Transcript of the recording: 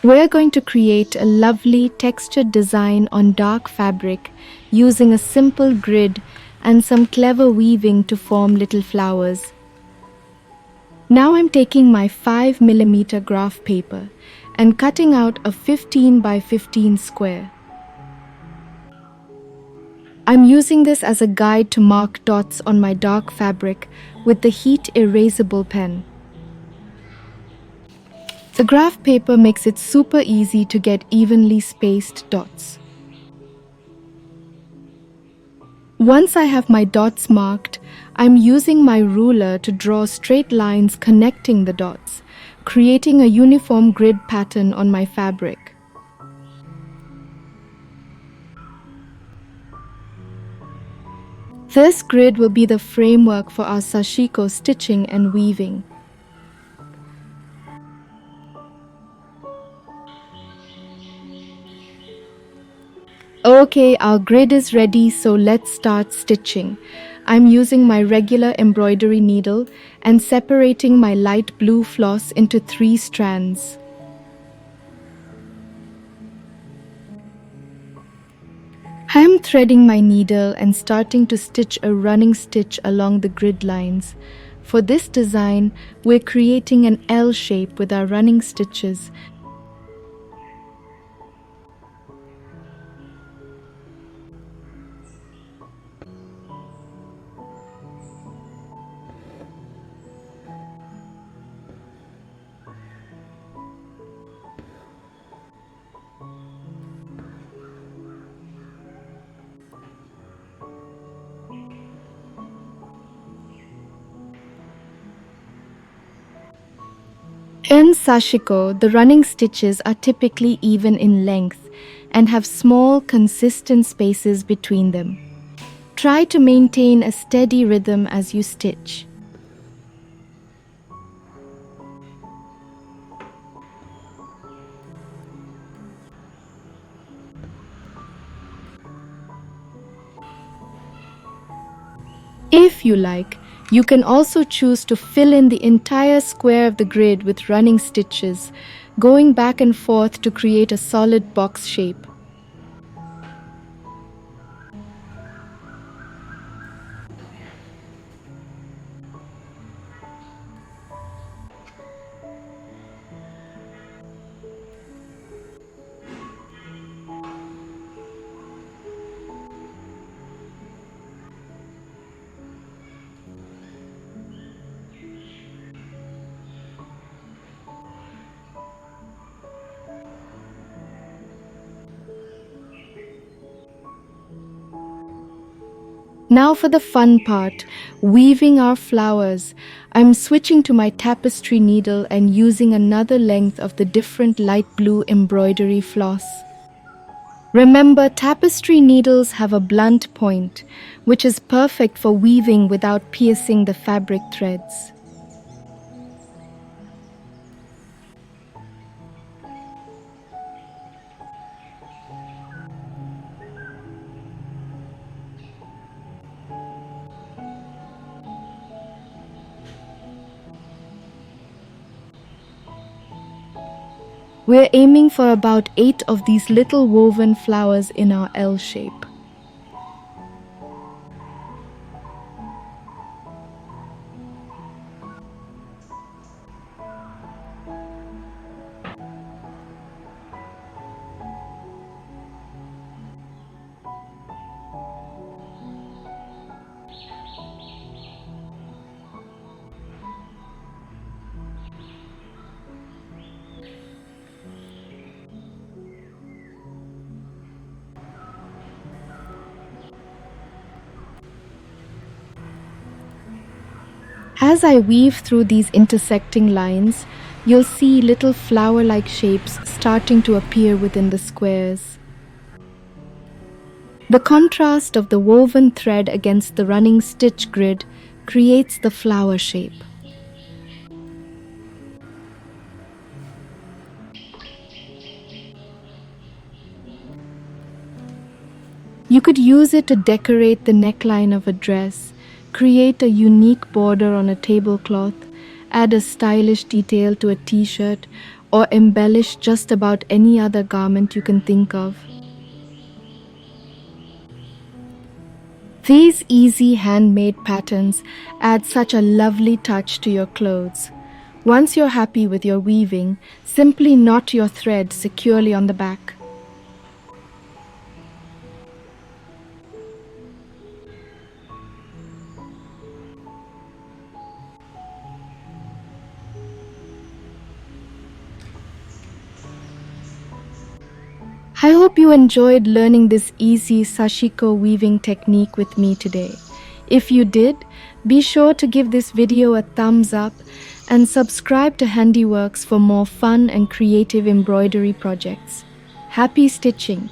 We're going to create a lovely textured design on dark fabric using a simple grid and some clever weaving to form little flowers. Now I'm taking my 5mm graph paper and cutting out a 15 by 15 square. I'm using this as a guide to mark dots on my dark fabric with the heat erasable pen. The graph paper makes it super easy to get evenly spaced dots. Once I have my dots marked, I'm using my ruler to draw straight lines connecting the dots, creating a uniform grid pattern on my fabric. This grid will be the framework for our Sashiko stitching and weaving. Okay, our grid is ready, so let's start stitching. I'm using my regular embroidery needle and separating my light blue floss into 3 strands. I'm threading my needle and starting to stitch a running stitch along the grid lines. For this design, we're creating an L shape with our running stitches. In Sashiko, the running stitches are typically even in length and have small, consistent spaces between them. Try to maintain a steady rhythm as you stitch. If you like, you can also choose to fill in the entire square of the grid with running stitches, going back and forth to create a solid box shape. Now for the fun part, weaving our flowers. I'm switching to my tapestry needle and using another length of the different light blue embroidery floss. Remember, tapestry needles have a blunt point, which is perfect for weaving without piercing the fabric threads. We're aiming for about 8 of these little woven flowers in our L shape. As I weave through these intersecting lines, you'll see little flower-like shapes starting to appear within the squares. The contrast of the woven thread against the running stitch grid creates the flower shape. You could use it to decorate the neckline of a dress, create a unique border on a tablecloth, add a stylish detail to a t-shirt, or embellish just about any other garment you can think of. These easy handmade patterns add such a lovely touch to your clothes. Once you're happy with your weaving, simply knot your thread securely on the back. I hope you enjoyed learning this easy Sashiko weaving technique with me today. If you did, be sure to give this video a thumbs up and subscribe to Handiworks for more fun and creative embroidery projects. Happy stitching!